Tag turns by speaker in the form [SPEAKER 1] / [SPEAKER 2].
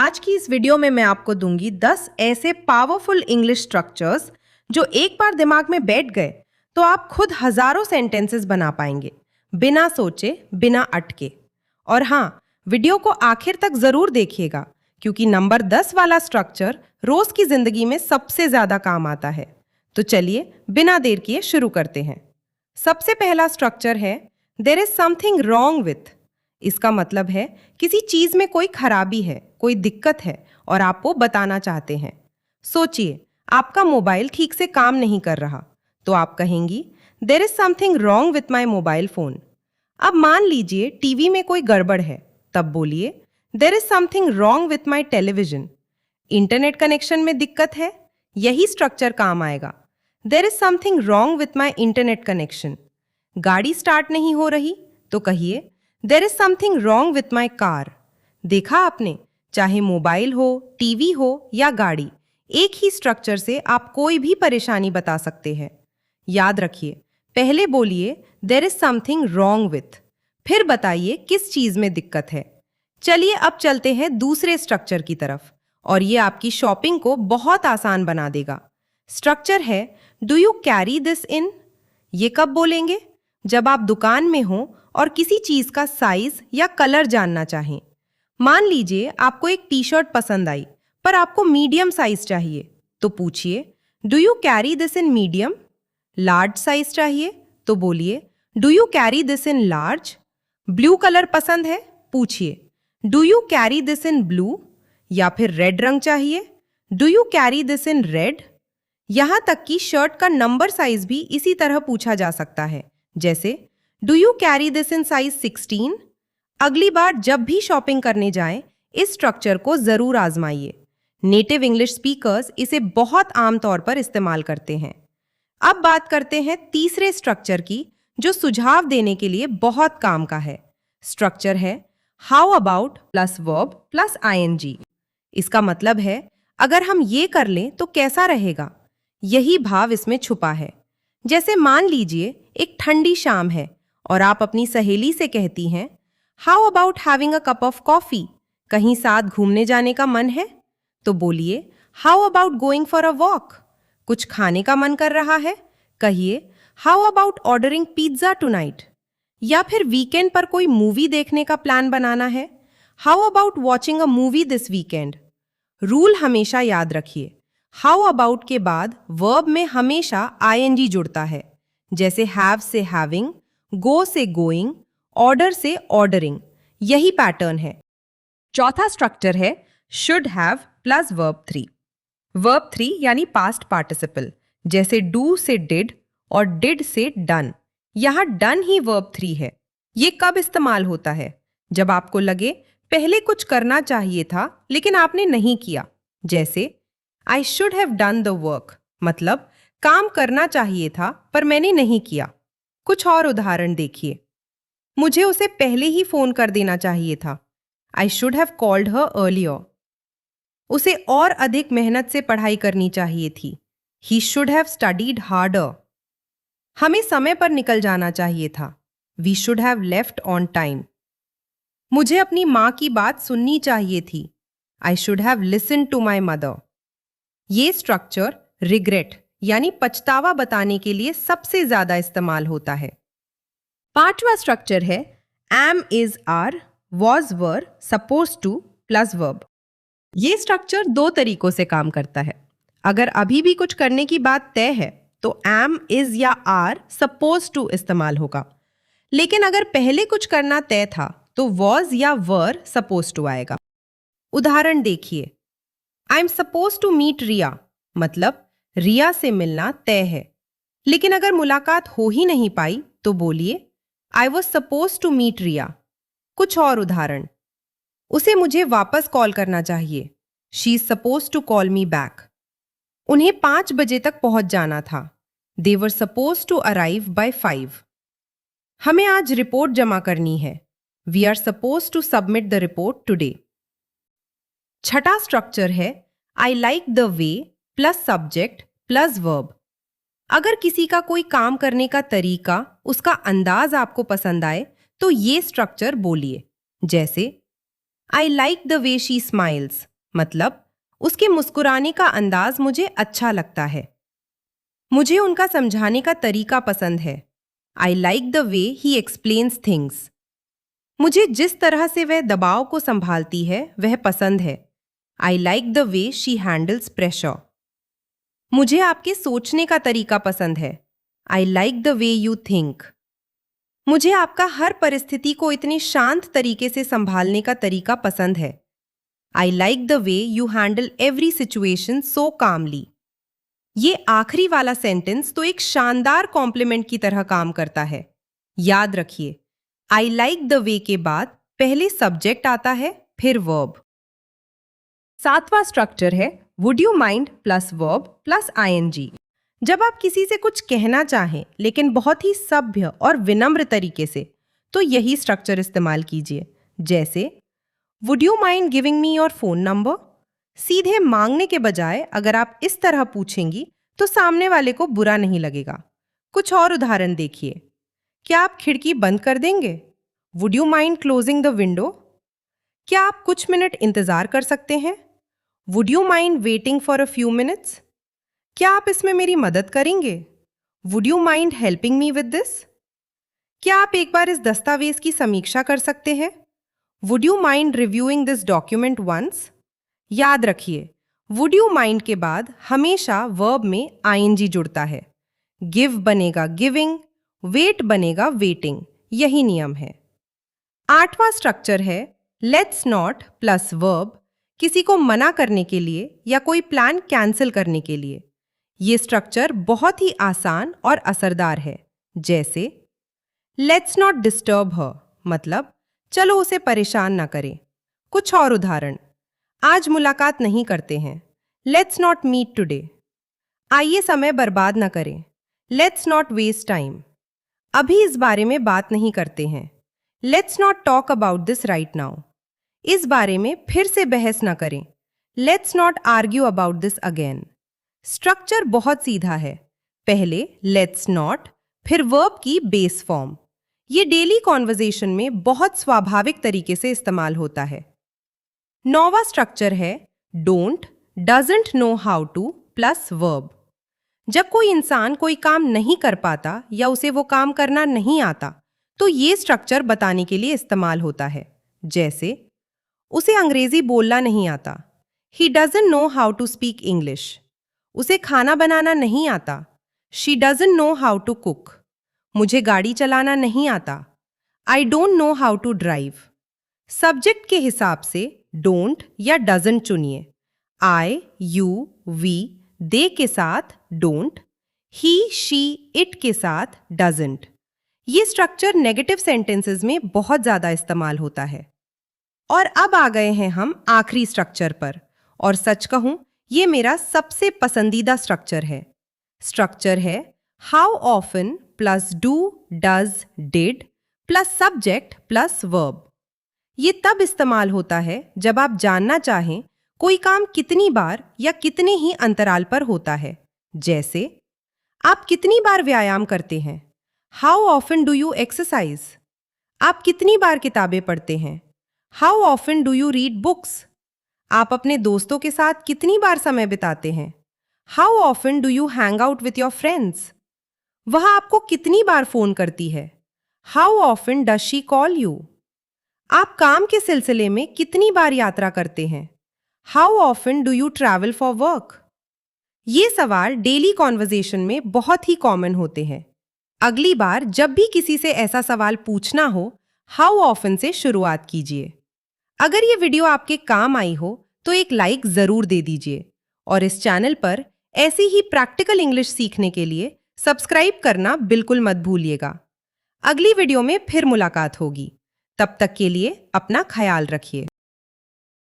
[SPEAKER 1] आज की इस वीडियो में मैं आपको दूंगी 10 ऐसे पावरफुल इंग्लिश स्ट्रक्चर्स जो एक बार दिमाग में बैठ गए तो आप खुद हजारों सेंटेंसेस बना पाएंगे, बिना सोचे, बिना अटके। और हाँ, वीडियो को आखिर तक जरूर देखिएगा क्योंकि नंबर 10 वाला स्ट्रक्चर रोज की जिंदगी में सबसे ज्यादा काम आता है। तो चलिए बिना देर किए शुरू करते हैं। सबसे पहला स्ट्रक्चर है there is something wrong with. इसका मतलब है किसी चीज में कोई खराबी है, कोई दिक्कत है और आप वो बताना चाहते हैं। सोचिए, आपका मोबाइल ठीक से काम नहीं कर रहा तो आप कहेंगी there is something wrong with my mobile phone. अब मान लीजिए टीवी में कोई गड़बड़ है, तब बोलिए there is something wrong with my television. Internet connection में दिक्कत है, यही स्ट्रक्चर काम आएगा। There is something wrong with my internet connection. गाड़ी स्टार्ट नहीं हो रही तो कहिए there is something wrong with my car. देखा आपने, चाहे मोबाइल हो, टीवी हो या गाड़ी, एक ही स्ट्रक्चर से आप कोई भी परेशानी बता सकते हैं। याद रखिए, पहले बोलिए there is something wrong with, फिर बताइए किस चीज में दिक्कत है। चलिए अब चलते हैं दूसरे स्ट्रक्चर की तरफ और ये आपकी शॉपिंग को बहुत आसान बना देगा। स्ट्रक्चर है do you carry this in. ये कब बोलेंगे? जब आप दुकान में हो और किसी चीज का साइज या कलर जानना चाहें। मान लीजिए आपको एक टी शर्ट पसंद आई पर आपको मीडियम साइज चाहिए तो पूछिए do you carry this in medium. Large size चाहिए तो बोलिए do you carry this in large. Blue colour पसंद है, पूछिए do you carry this in blue. या फिर रेड रंग चाहिए, do you carry this in red. यहां तक कि शर्ट का नंबर साइज भी इसी तरह पूछा जा सकता है, जैसे do you carry this in size 16। अगली बार जब भी शॉपिंग करने जाएं, इस स्ट्रक्चर को जरूर आजमाइए। नेटिव इंग्लिश स्पीकर्स इसे बहुत आम तौर पर इस्तेमाल करते हैं। अब बात करते हैं तीसरे स्ट्रक्चर की जो सुझाव देने के लिए बहुत काम का है। स्ट्रक्चर है how about plus verb plus ING. इसका मतलब है अगर हम ये कर लें तो कैसा रहेगा। यही भाव इसमें छुपा है। जैसे मान लीजिए एक ठंडी शाम है और आप अपनी सहेली से कहती हैं how about having a cup of coffee. कहीं साथ घूमने जाने का मन है तो बोलिए how about going for a walk. कुछ खाने का मन कर रहा है, कहिए how about ordering pizza tonight. या फिर वीकेंड पर कोई मूवी देखने का प्लान बनाना है, how about watching a movie this weekend. Rule हमेशा याद रखिए, हाउ अबाउट के बाद वर्ब में हमेशा आईएनजी जुड़ता है, जैसे हैव से हैविंग, गो से गोइंग, ऑर्डर से ऑर्डरिंग। यही पैटर्न है। चौथा स्ट्रक्चर है should have plus verb 3। Verb 3 यानी पास्ट पार्टिसिपल, जैसे डू से डिड और डिड से डन। यहां डन ही वर्ब 3 है। ये कब इस्तेमाल होता है? जब आपको लगे पहले कुछ करना चाहिए था लेकिन आपने नहीं किया, जैसे आई should have done the work, मतलब काम करना चाहिए था पर मैंने नहीं किया। कुछ और उदाहरण देखिए, मुझे उसे पहले ही फोन कर देना चाहिए था, I should have called her earlier. उसे और अधिक मेहनत से पढ़ाई करनी चाहिए थी, he should have studied harder. हमें समय पर निकल जाना चाहिए था, we should have left on time. मुझे अपनी माँ की बात सुननी चाहिए थी, I should have listened to my mother. ये स्ट्रक्चर रिग्रेट यानी पछतावा बताने के लिए सबसे ज्यादा इस्तेमाल होता है। पांचवा स्ट्रक्चर है am is are was were suppose to plus verb. ये स्ट्रक्चर दो तरीकों से काम करता है। अगर अभी भी कुछ करने की बात तय है तो एम इज या आर सपोज टू इस्तेमाल होगा, लेकिन अगर पहले कुछ करना तय था तो वॉज या वर सपोज टू आएगा। उदाहरण देखिए, I am suppose to meet Riya, मतलब रिया से मिलना तय है। लेकिन अगर मुलाकात हो ही नहीं पाई तो बोलिए I was suppose to meet Riya. कुछ और उदाहरण, उसे मुझे वापस कॉल करना चाहिए, she is suppose to call me back. उन्हें 5 बजे तक पहुंच जाना था, they were suppose to arrive by 5। हमें आज रिपोर्ट जमा करनी है, we are suppose to submit the report today. छठा स्ट्रक्चर है I like the way plus subject plus verb. अगर किसी का कोई काम करने का तरीका, उसका अंदाज आपको पसंद आए तो ये स्ट्रक्चर बोलिए, जैसे आई like the way she smiles, मतलब उसके मुस्कुराने का अंदाज मुझे अच्छा लगता है। मुझे उनका समझाने का तरीका पसंद है। I like the way he explains things. मुझे जिस तरह से वह दबाव को संभालती है वह पसंद है। I like the way she handles pressure. मुझे आपके सोचने का तरीका पसंद है। I like the way you think. मुझे आपका हर परिस्थिति को इतने शांत तरीके से संभालने का तरीका पसंद है। I like the way you handle every situation so calmly. ये आखिरी वाला सेंटेंस तो एक शानदार कॉम्प्लीमेंट की तरह काम करता है। याद रखिए, आई लाइक द वे के बाद पहले सब्जेक्ट आता है, फिर वर्ब। 7वां स्ट्रक्चर है would you mind plus verb plus ING. जब आप किसी से कुछ कहना चाहें लेकिन बहुत ही सभ्य और विनम्र तरीके से, तो यही स्ट्रक्चर इस्तेमाल कीजिए। जैसे would you mind giving me your phone number. सीधे मांगने के बजाय अगर आप इस तरह पूछेंगी तो सामने वाले को बुरा नहीं लगेगा। कुछ और उदाहरण देखिए। क्या आप खिड़की बंद कर देंगे? Would you mind closing the window. क्या आप कुछ मिनट इंतजार कर सकते हैं? Would you mind waiting for a few minutes. क्या आप इसमें मेरी मदद करेंगे? Would you mind helping me with this. क्या आप एक बार इस दस्तावेज की समीक्षा कर सकते हैं? Would you mind reviewing this document once. याद रखिए, वुड यू माइंड के बाद हमेशा वर्ब में आईएनजी जुड़ता है। गिव बनेगा गिविंग, वेट बनेगा वेटिंग। यही नियम है। 8वां स्ट्रक्चर है लेट्स नॉट प्लस वर्ब, किसी को मना करने के लिए या कोई प्लान कैंसिल करने के लिए। ये स्ट्रक्चर बहुत ही आसान और असरदार है। जैसे लेट्स नॉट डिस्टर्ब हर, मतलब चलो उसे परेशान ना करें। कुछ और उदाहरण, आज मुलाकात नहीं करते हैं। Let's not meet today. आइए समय बर्बाद ना करें। Let's not waste time. अभी इस बारे में बात नहीं करते हैं। Let's not talk about this right now. इस बारे में फिर से बहस ना करें। Let's not argue about this again. Structure बहुत सीधा है। पहले लेट्स नॉट, फिर वर्ब की बेस फॉर्म। ये डेली कॉन्वर्जेशन में बहुत स्वाभाविक तरीके से इस्तेमाल होता है। 9वां स्ट्रक्चर है don't doesn't know how to plus verb. जब कोई इंसान कोई काम नहीं कर पाता या उसे वो काम करना नहीं आता, तो ये स्ट्रक्चर बताने के लिए इस्तेमाल होता है। जैसे उसे अंग्रेजी बोलना नहीं आता। He doesn't know how to speak English. उसे खाना बनाना नहीं आता। She doesn't know how to cook. मुझे गाड़ी चलाना नहीं आता। I don't know how to drive. Subject के हिसाब से डोंट या डजंट चुनिए। आई, यू, वी, दे के साथ डोंट, ही, शी, इट के साथ डजंट। ये स्ट्रक्चर नेगेटिव सेंटेंसेस में बहुत ज्यादा इस्तेमाल होता है। और अब आ गए हैं हम आखिरी स्ट्रक्चर पर, और सच कहूं ये मेरा सबसे पसंदीदा स्ट्रक्चर है। स्ट्रक्चर है how often plus do does did plus subject plus verb. ये तब इस्तेमाल होता है जब आप जानना चाहें कोई काम कितनी बार या कितने ही अंतराल पर होता है। जैसे आप कितनी बार व्यायाम करते हैं? How often do you exercise. आप कितनी बार किताबें पढ़ते हैं? How often do you read books. आप अपने दोस्तों के साथ कितनी बार समय बिताते हैं? How often do you hang out with your friends. वह आपको कितनी बार फोन करती है? How often does she call you. आप काम के सिलसिले में कितनी बार यात्रा करते हैं? How often do you travel for work. ये सवाल डेली कॉन्वर्जेशन में बहुत ही कॉमन होते हैं। अगली बार जब भी किसी से ऐसा सवाल पूछना हो, हाउ ऑफन से शुरुआत कीजिए। अगर ये वीडियो आपके काम आई हो तो एक लाइक जरूर दे दीजिए, और इस चैनल पर ऐसी ही प्रैक्टिकल इंग्लिश सीखने के लिए सब्सक्राइब करना बिल्कुल मत भूलिएगा। अगली वीडियो में फिर मुलाकात होगी। तब तक के लिए अपना ख्याल रखिए।